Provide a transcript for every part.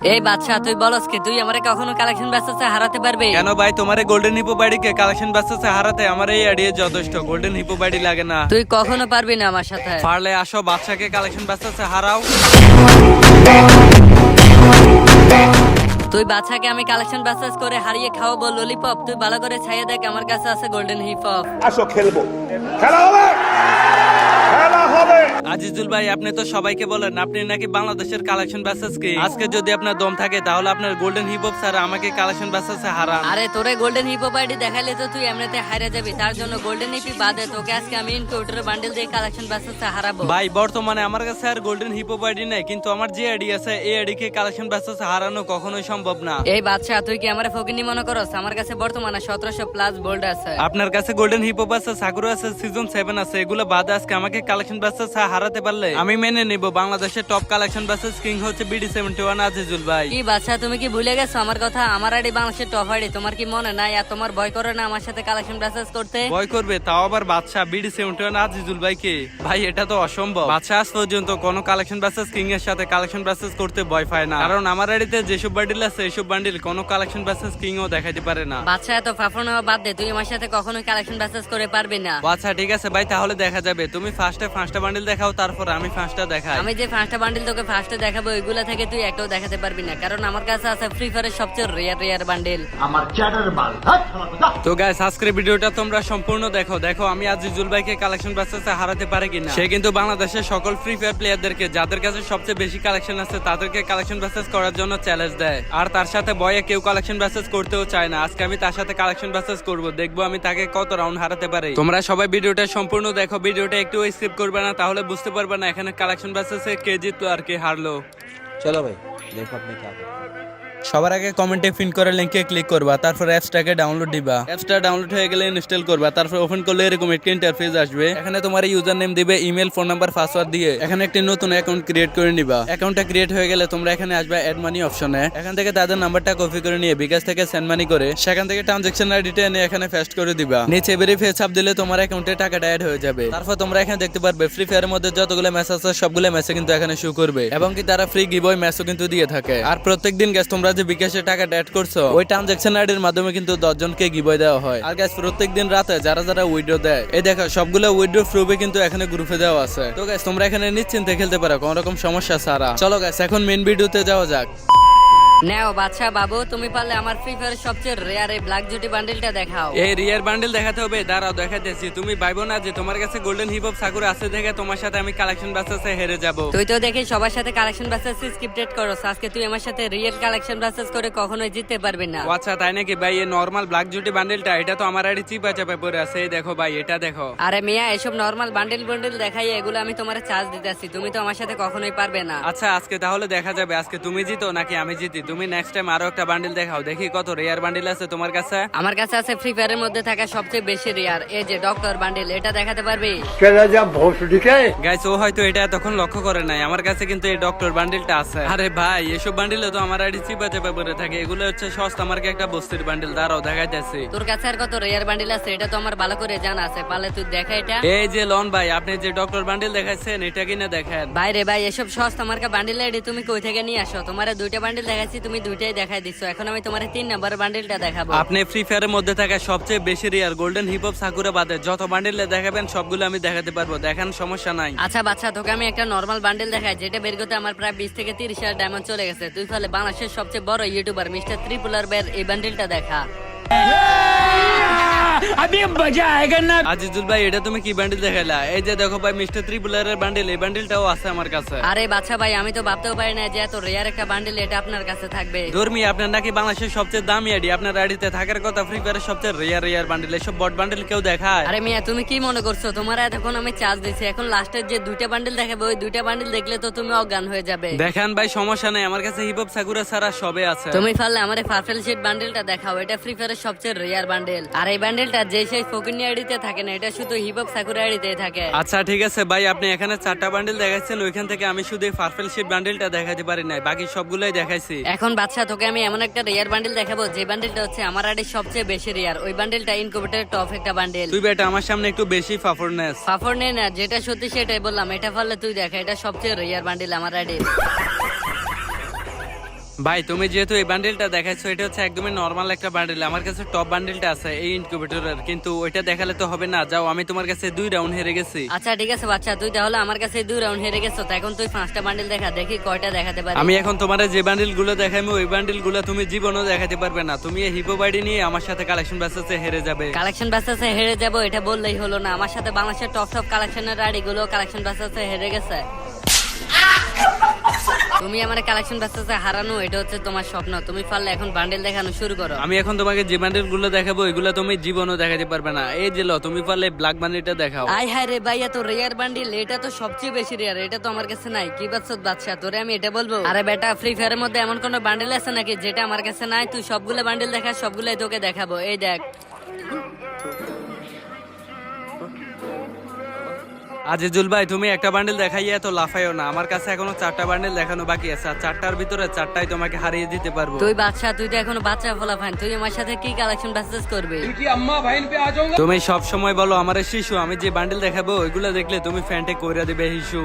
এই বাদশা তুই বলস কি তুই আমারে কখনো কালেকশন ব্যস্ততে হারাতে পারবি? কেন ভাই তোমার গোল্ডেন হিপো বাড়িকে কালেকশন ব্যস্ততে হারাতে আমার এই আইডিয়া যথেষ্ট। গোল্ডেন হিপো বাড়ি লাগে না। তুই কখনো পারবি না আমার সাথে। পারলে আসো বাদশাকে কালেকশন ব্যস্ততে হারাও। তুই বাদশাকে আমি কালেকশন ব্যস্ত করে হারিয়ে খাওয়াবো ললিপপ। তুই ভালো করে ছাইয়ে দেখ, আমার কাছে আছে গোল্ডেন হিপ হপ। আসো খেলবো, খেলা হবে, খেলা হবে। আজিজুল ভাই আপনি তো সবাইকে বলেন আপনি নাকি বাংলাদেশের কালেকশন ব্যাসেস কি। আজকে যদি আপনার দম থাকে তাহলে আপনার গোল্ডেন হিপ হপ স্যার আমাকে কালেকশন ব্যাসেসে হারান। আরে তোরে গোল্ডেন হিপ হপ আইডি দেখাইলে তো তুই এমনিতে হারিয়ে যাবি, তার জন্য গোল্ডেন হিপি বাদে তোকে আজকে আমি ইনকিউবেটর বান্ডেল দিয়ে কালেকশন ব্যস্ততে হারাবো। ভাই বর্তমানে আমার কাছে আর গোল্ডেন হিপ হপ আইডি নেই, কিন্তু আমার যে আইডি আছে এই আইডি কে কালেকশন ব্যাসেসে হারানো কখনোই সম্ভব না। এই বাদশা তুই কি আমারে ফকিনি মনে করস? আমার কাছে বর্তমানে 1700 প্লাস গোল্ড আছে। আপনার কাছে গোল্ডেন হিপ হপ আছে, সাকুরা আছে, সিজন 7 আছে, এগুলো বাদে আজকে আমাকে কালেকশন ব্যাসেসে হারাতে পারলে আমি মেনে নিব বাংলাদেশের টপ কালেকশন ব্যাসেস কিং হচ্ছে BD71 আজিজুল ভাই। কি বাদশা তুমি কি ভুলে গেছো আমার কথা? আমার আইডি বাংলাদেশের টপ আইডি, তোমার কি মনে নাই? আর তোমার ভয় করে না আমার সাথে কালেকশন ব্যাসেস করতে? ভয় করবে তাও আবার বাদশা BD71 আজিজুল ভাই কে? ভাই এটা তো অসম্ভব। বাদশা আজ পর্যন্ত কোনো কালেকশন ব্যাসেস কিং এর সাথে কালেকশন ব্যাসেস করতে ভয় পায় না, কারণ আমার আইডিতে যেসব বান্ডিল আছে এইসব বান্ডিল কোনো কালেকশন ব্যাসেস কিং ও দেখাইতে পারে না। বাদশা এত ফাফন হওয়া বাদ দে, তুই আমার সাথে কখনোই কালেকশন ব্যাসেস করে পারবি না। আচ্ছা ঠিক আছে ভাই, তাহলে দেখা যাবে। তুমি ফার্স্টে বান্ডিল দেখাও, তারপর আমি ফার্স্টটা দেখাই। আমি যে ফার্স্টটা বান্ডিল তোকে ফার্স্টে দেখাবো ওইগুলা থেকে তুই একটাও দেখাতে পারবি না, কারণ আমার কাছে আছে ফ্রি ফায়ারের সবচেয়ে রেয়ার বান্ডিল। আমার চ্যাটার বাল। তো গাইস আজকের ভিডিওটা তোমরা সম্পূর্ণ দেখো আমি আজিজুল ভাইকে কালেকশন ব্যাসেসে হারাতে পারে কিনা। সে কিন্তু বাংলাদেশের সকল ফ্রি ফায়ার প্লেয়ারদেরকে যাদের কাছে সবচেয়ে বেশি কালেকশন আছে তাদেরকে কালেকশন ব্যাসেস করার জন্য চ্যালেঞ্জ দেয়, আর তার সাথে বয়ে কেউ কালেকশন ব্যাসেস করতেও চায় না। আজকে আমি তার সাথে কালেকশন ব্যাসেস করব, দেখবো আমি তাকে কত রাউন্ড হারাতে পারি। তোমরা সবাই ভিডিওটা সম্পূর্ণ দেখো, ভিডিওটা একটু স্কিপ করবে না, তাহলে বুঝতে পারবে না এখানে কালেকশন ব্যাসেসে কে জিতলো আর কে হারলো। चलो भाई देखो अपने क्या करते हैं। সবার আগে কমেন্টে পিন করে লিংকে ক্লিক করবা, তারপর অ্যাপসটাকে ডাউনলোড দিবা। অ্যাপসটা ডাউনলোড হয়ে গেলে ইনস্টল করবা, তারপর ওপেন করলে এরকম একটা ইন্টারফেস আসবে। এখানে তোমার ইউজার নেম দিবে, ইমেল, ফোন নাম্বার, পাসওয়ার্ড দিয়ে এখানে একটি নতুন অ্যাকাউন্ট ক্রিয়েট করে নিবা। অ্যাকাউন্টটা ক্রিয়েট হয়ে গেলে তোমরা এখানে আসবে অ্যাড মানি অপশনে। এখান থেকে তাদের নাম্বারটা কপি করে নিয়ে বিকাশ থেকে সেন্ড মানি করে সেখান থেকে ট্রানজাকশন আইডিটা এনে এখানে পেস্ট করে দিবা। নিচে ভেরিফাই চাপ দিলে তোমার অ্যাকাউন্টে টাকাটা অ্যাড হয়ে যাবে। তারপর তোমরা এখানে দেখতে পারবে ফ্রি ফায়ারের মধ্যে যতগুলো ম্যাচ আছে সবগুলো ম্যাচে কিন্তু এখানে শো করবে, এবং কি তারা ফ্রি গিভওয়ে ম্যাচও কিন্তু দিয়ে থাকে। আর প্রত্যেকদিন গ্যাস তোমরা যে বিকাশে টাকা অ্যাড করছো ওই ট্রানজাকশন আইডির মাধ্যমে কিন্তু 10 জনকে গিভওয়ে দেওয়া হয়। আর গাইস প্রত্যেকদিন রাতে যারা উইথড্র দেয়, এই দেখো সবগুলো উইথড্র প্রুফে কিন্তু এখানে গ্রুপে দেওয়া আছে। তো গাইস তোমরা এখানে নিশ্চিন্তে খেলতে পারো কোনো রকম সমস্যা ছাড়া। চলো গাইস এখন মেইন ভিডিওতে যাওয়া যাক। নাও বাদশা বাবু, তুমি পারলে আমার ফ্রি ফায়ারের সবচেয়ে রেয়ার এই ব্ল্যাক জুটি বান্ডিলটা দেখাও। এই রিয়ার বান্ডেল দেখাতে হবে, দাঁড়াও দেখাতেছি। তুমি ভাইবো না যে তোমার কাছে গোল্ডেন হিপ হপ সাকুরা আছে দেখে তোমার সাথে আমি কালেকশন ব্যাসেসে হেরে যাব। তুই তো দেখি সবার সাথে কালেকশন ব্যাসেস স্ক্রিপ্টেড করছ, আজকে তুই আমার সাথে রিয়েল কালেকশন ব্যাসেস করে কখনোই জিততে পারবি না। ও আচ্ছা তাই নাকি ভাই? এই নরমাল ব্ল্যাক জুটি বান্ডেলটা এটা তো আমার আইডি চিপা চাপা পড়ে আছে। এই দেখো ভাই এটা দেখো। আরে মিয়া এসব নরমাল বান্ডিল দেখাই এগুলো আমি তোমার চার্জ দিতেছি, তুমি তো আমার সাথে কখনোই পারবে না। আচ্ছা আজকে তাহলে দেখা যাবে আজকে তুমি জিতো নাকি আমি জিতি। তুমি নেক্সট টাইম আরো একটা বান্ডিল দেখাও, দেখি কত রেয়ার বান্ডিল আছে তোমার কাছে। আমার কাছে আছে ফ্রি ফায়ারের মধ্যে থাকা সবচেয়ে বেশি রেয়ার এই যে ডক্টর বান্ডিল, এটা দেখাতে পারবি? কেলা যা ভোসডিকে গাইস ও হয়তো এটা তখন লক্ষ্য করে নাই, আমার কাছে কিন্তু এই ডক্টর বান্ডিলটা আছে। আরে ভাই এসব বান্ডিলে তো আমার আইডি চিপা চাপা পড়ে থাকে, এগুলো হচ্ছে সস্তা মার্কে একটা বস্তির বান্ডিল। দাঁড়াও দেখাইতেছি। তোর কাছে আর কত রেয়ার বান্ডিল আছে এটা তো আমার ভালো করে জানা আছে, পারলে তুই দেখা এটা। এই যে লন ভাই আপনি যে ডক্টর বান্ডিল দেখাচ্ছেন এটা কিনা দেখেন। ভাই রে ভাই এসব সস্তা মার্কা বান্ডিল আইডি তুমি কই থেকে নিয়ে আসো? তোমার দুইটা বান্ডিল দেখাচ্ছি, তুমি দুইটাই দেখাই দিছো, এখন আমি তোমার 3 নাম্বার বান্ডিলটা দেখাবো। আপনি ফ্রি ফায়ারের মধ্যে থাকা সবচেয়ে বেশি rare golden hip hop sakura বাদে যত বান্ডিলে দেখাবেন সবগুলো আমি দেখাতে পারবো, দেখান সমস্যা নাই। আচ্ছা বাচ্চা তোকে আমি একটা নরমাল বান্ডিল দেখাই যেটা বের করতে আমার প্রায় 20 থেকে 30 হাজার ডায়মন্ড চলে গেছে। তুই ফলে বাংলাদেশের সবচেয়ে বড় ইউটিউবার মিস্টার ত্রিপুলার বের এই বান্ডিলটা দেখা। আজিজুল ভাই এটা তুমি কি বান্ডিল দেখাইলা? এই যে দেখো ভাই মিস্টার ত্রিপুলারের বান্ডিল, এই বান্ডিলটাও আছে আমার কাছে। আরে বাচ্চা ভাই আমি তো ভাবতেও পারি না যে এত রেয়ার একটা বান্ডিল এটা আপনার কাছে থাকবে। ধর্মী আপনার নাকি বাংলাদেশের সবচেয়ে দামি আইডি, আপনার আইডিতে থাকার কথা ফ্রি ফায়ারের সবচেয়ে রেয়ার বান্ডিল, এসব বট বান্ডিল কেউ দেখায়? আরে মিয়া তুমি কি মনে করছো তোমার এতক্ষণ আমি চার্জ দিছি, এখন লাস্টের যে দুইটা বান্ডিল দেখাবে ওই দুইটা বান্ডিল দেখলে তো তুমি অজ্ঞান হয়ে যাবে। দেখান ভাই সমস্যা নেই, আমার কাছে হিপ হপ সাকুরা ছাড়া সবে আছে। তুমি পারলে আমার পার্পল শিট বান্ডিলটা দেখাও, এটা ফ্রি ফায়ারের সবচেয়ে রেয়ার বান্ডিল। আর এই বান্ডিলটা যে সেই ফকিনি আইডিতে থাকে না, এটা শুধু হিপ হপ সাকুরা আইডিতে থাকে। আচ্ছা ঠিক আছে ভাই, আপনি এখানে 4টা বান্ডিল দেখাচ্ছেন, ওইখান থেকে আমি শুধু পার্পল শিট বান্ডিলটা দেখাতে পারি নাই, বাকি সবগুলোই দেখাইছি। এখন বাচ্চা তোকে আমি এমন একটা রেয়ার বান্ডিল দেখাবো যে বান্ডিলটা হচ্ছে আমার আইডির সবচেয়ে বেশি রেয়ার, ওই বান্ডিলটা ইনকিউবেটরের টপ একটা বান্ডিল। তুই বেটা আমার সামনে একটু বেশি ফাফরনেস। ফাফর নেই না, যেটা সত্যি সেটাই বললাম, এটা পারলে তুই দেখা, এটা সবচেয়ে রেয়ার বান্ডিল আমার আইডির। ভাই তুমি যেহেতু এই বান্ডেলটা দেখাইছো এটা হচ্ছে একদমই নরমাল একটা বান্ডেল, আমার কাছে টপ বান্ডেলটা আছে এই ইনকিউবেটরের, কিন্তু ওইটা দেখালে তো হবে না। যাও, আমি তোমার কাছে 2 রাউন্ড হেরে গেছি। আচ্ছা ঠিক আছে বাচ্চা, তুই তাহলে আমার কাছে 2 রাউন্ড হেরে গেছো, তো এখন তুই 5টা বান্ডেল দেখা, দেখি কয়টা দেখাতে পারি। আমি এখন তোমার যে বান্ডেল গুলো দেখাইবো ওই বান্ডেল গুলো তুমি জীবনও দেখাতে পারবে না। তুমি এই হিপো বাড়ি নিয়ে আমার সাথে কালেকশন বাসে হেরে যাবে। কালেকশন বাসে হেরে যাবো এটা বললেই হলো না, আমার সাথে বাংলাদেশের টপ টপ কালেকশনের রাডি গুলো কালেকশন বাসে হেরে গেছে। তুমি আমার কালেকশন বাসে হারানো এটা হচ্ছে তোমার স্বপ্ন, তুমি পারলে এখন বান্ডেল দেখানো শুরু করো। আমি এখন তোমাকে যে বান্ডেল গুলো দেখাবো ওইগুলো তুমি জীবনও দেখাতে পারবে না। এই যে লো, তুমি পারলে ব্ল্যাক বান্ডেলটা দেখাও। আয় হায় রে ভাই, এত রেয়ার বান্ডেল, এটা তো সবচেয়ে বেশি রেয়ার, এটা তো আমার কাছে নাই। কি বাচ্চা বাচ্চা, তোরে আমি এটা বলবো? আরে বেটা, ফ্রি ফায়ারের মধ্যে এমন কোন বান্ডেল আছে নাকি যেটা আমার কাছে নাই? তুই সবগুলো বান্ডেল দেখা, সবগুলাই তোকে দেখাবো। এই দেখ। আজিজুল ভাই, তুমি একটা বান্ডেল দেখাইয়া এত লাফাইও না, আমার কাছে এখনো 4টা বান্ডেল দেখানো বাকি আছে, আর 4টার ভিতরে 4টাই তোমাকে হারিয়ে দিতে পারবো। তুই বাচ্চা, তুই তো এখনো বাচ্চা ফলাফান, তুই আমার সাথে কি কালেকশন বাসেস করবি? তুমি সব সময় বলো আমার শিশু, আমি যে বান্ডেল দেখাবো ওইগুলো দেখলে তুমি ফ্যান্টে কইরা দিবে হিসু।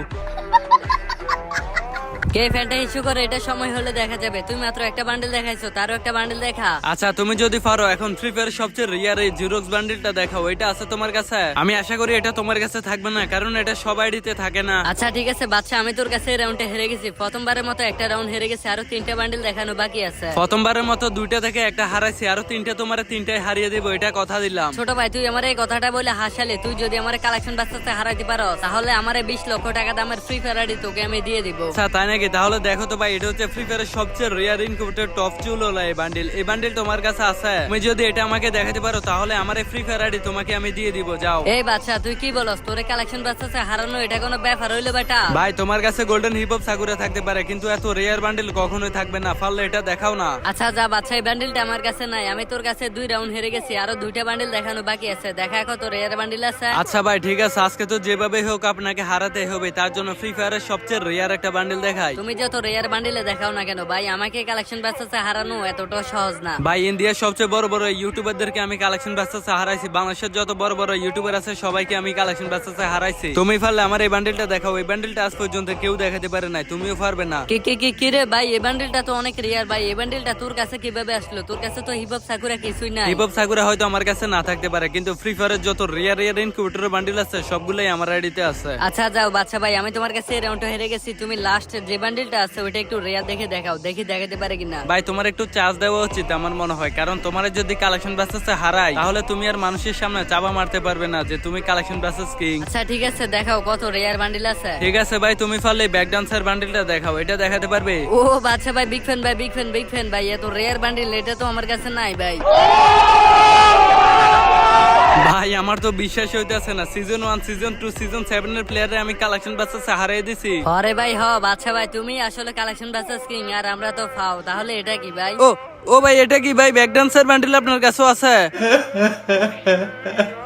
কে ফ্যানটা ইস্যু করে এটা সময় হলে দেখা যাবে। তুমি মাত্র একটা বান্ডেল দেখাইছো, তারও একটা বান্ডেল দেখা। আচ্ছা, তুমি যদি পারো এখন ফ্রি ফায়ার সবচেয়ে রিয়ার এই জিরোক্স বান্ডেলটা দেখাও, এটা আছে তোমার কাছে? আমি আশা করি এটা তোমার কাছে থাকবে না, কারণ এটা সব আইডিতে থাকে না। আচ্ছা ঠিক আছে বাচ্চা, আমি তোর কাছে এই রাউন্ডে হেরে গেছি, প্রথমবারের মতো একটা রাউন্ড হেরে গেছি, আরো 3টা বান্ডেল দেখানো বাকি আছে। প্রথমবারের মতো 2টা থেকে একটা হারাইছি, আরো 3টা তোমার 3টাই হারিয়ে দেবো, এটা কথা দিলাম। ছোট ভাই, তুই আমার এই কথাটা বলে হাসালে। তুই যদি আমার কালেকশন বাচ্চাতে হারাইতে পারো তাহলে আমার 20 লক্ষ টাকা দামের ফ্রি ফায়ার আইডি তোকে আমি দিয়ে দিব। আচ্ছা তাই নাকি? তাহলে দেখো তো ভাই, এটা হচ্ছে ফ্রি ফায়ারের সবচেয়ে রিয়ার ইনকিউবেটর টপ চুলোলা এই বান্ডেল। এই বান্ডেল তোমার কাছে আছে, তুমি যদি এটা আমাকে দেখাতে পারো তাহলে আমার এই ফ্রি ফায়ার আইডি তোমাকে আমি দিয়ে দিব। যাও। এই বাচ্চা, তুই কি বলস? তোর কালেকশন বাচ্চাতে হারানো এটা কোনো ব্যাপার হইলো বেটা? ভাই, তোমার কাছে গোল্ডেন হিপ হপ সাকুরা থাকতে পারে, কিন্তু এত রিয়ার বান্ডেল কখনোই থাকবে না, পারলে এটা দেখাও না। আচ্ছা যা বাচ্চা, এই বান্ডেলটা আমার কাছে নাই, আমি তোর কাছে 2 রাউন্ড হেরে গেছি, আরো 2টা বান্ডেল দেখানো বাকি আছে, দেখা কত রেয়ার বান্ডেল আছে। আচ্ছা ভাই ঠিক আছে, আজকে তো যেভাবে হোক আপনাকে হারাতে হবে, তার জন্য ফ্রি ফায়ারের সবচেয়ে রিয়ার একটা বান্ডেল দেখাই। তুমি যত রেয়ার বান্ডেলে দেখাও না কেন ভাই, আমাকে কালেকশন বাচ্চাতে হারানো এতটা সহজ না ভাই। ইন্ডিয়ার সবচেয়ে বড় বড় ইউটিউবারদেরকে আমি কালেকশন বাচ্চাতে হারাইছি, বাংলাদেশের যত বড় বড় ইউটিউবার আছে সবাইকে আমি কালেকশন বাচ্চাতে হারাইছি। তুমি পারলে আমার এই বান্ডেলটা দেখাও, এই বান্ডেলটা আজ পর্যন্ত কেউ দেখাতে পারে নাই, তুমিও পারবে না। কি রে ভাই, এই বান্ডেলটা তো অনেক রেয়ার ভাই, এই বান্ডেলটা তোর কাছে কিভাবে আসলো? তোর কাছে তো হিপ হপ সাকুরা কিছুই নাই। হিপ হপ সাকুরা হয়তো আমার কাছে না থাকতে পারে, কিন্তু ফ্রি ফায়ারের যত রিয়ার ইনকিউবেটর বান্ডেল আছে সবগুলাই আমার আইডিতে আছে। আচ্ছা যাও বাচ্চা ভাই, আমি তোমার কাছে এই রাউন্ডটা হেরে গেছি, তুমি লাস্ট যে বান্ডেলটা আছে ওইটা একটু রেয়ার দেখে দেখাও, দেখি দেখাতে পারে কিনা। ভাই, তোমার একটু চার্জ দেওয়া উচিত আমার মনে হয়, কারণ তোমার যদি কালেকশন বাসেসে হারাই তাহলে তুমি আর মানুষের সামনে চাপা মারতে পারবে না যে তুমি কালেকশন বাসেস কিং। আচ্ছা ঠিক আছে, দেখাও কত রেয়ার বান্ডেল আছে। ঠিক আছে ভাই, তুমি পারলে ব্যাক ডান্সার বান্ডেলটা দেখাও, এটা দেখাতে পারবে? ও বাচ্চা ভাই, বিগ ফ্যান ভাই, বিগ ফ্যান ভাই, এত রেয়ার বান্ডেল এটা তো আমার কাছে নাই ভাই। ভাই, আমার তো বিশ্বাস হইতেছে না, সিজন 1 সিজন 2 সিজন 7 এর প্লেয়ারে আমি কালেকশন বাসেসে হারিয়ে দিছি। আরে ভাই হ বাচ্চা ভাই, তুমি আসলে কালেকশন বাসেস কিং আর আমরা তো ফাও, তাহলে এটা কি ভাই? ও ভাই, এটা কি ভাই ব্যাক ডান্সার বান্ডেল আপনার কাছে আছে?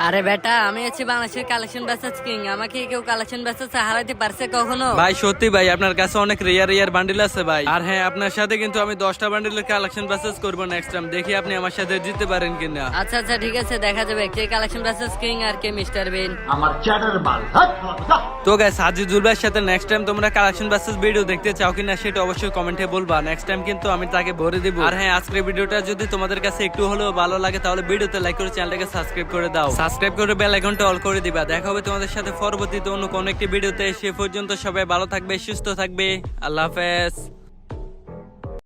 আরে বেটা, আমি হচ্ছে বাংলাদেশের কালেকশন বাসেস কিং, আমাকে কেউ কালেকশন বাসেসে হারাইতে পারছে কখনো? ভাই সত্যি ভাই, আপনার কাছে অনেক রিয়ার বান্ডেল আছে ভাই। আর হ্যাঁ, আপনার সাথে কিন্তু আমি 10টা বান্ডেলের কালেকশন বাসেস করব নেক্সট টাইম, দেখি আপনি আমার সাথে জিততে পারেন কিনা। আচ্ছা ঠিক আছে, দেখা যাবে কে কালেকশন বাসেস কিং আর কে মিস্টার বিন। তো গাইস, আজিজুল ভাইয়ের সাথে নেক্সট টাইম তোমরা কালেকশন বাসেস ভিডিও দেখতে চাও কিনা সেটা অবশ্যই কমেন্টে বলবা, নেক্সট টাইম কিন্তু আমি তাকে ভরে দিব। আর হ্যাঁ, আজকের ভিডিওটা যদি তোমাদের কাছে একটু হলেও ভালো লাগে তাহলে ভিডিওতে লাইক করে চ্যানেলটাকে সাবস্ক্রাইব করে দাও, সাবস্ক্রাইব করে বেল আইকনটা অল করে দিবা। দেখা হবে তোমাদের সাথে পরবর্তীতে অন্য কোনো একটি ভিডিওতে, সে পর্যন্ত সবাই ভালো থাকবে, সুস্থ থাকবে, আল্লাহ হাফেজ।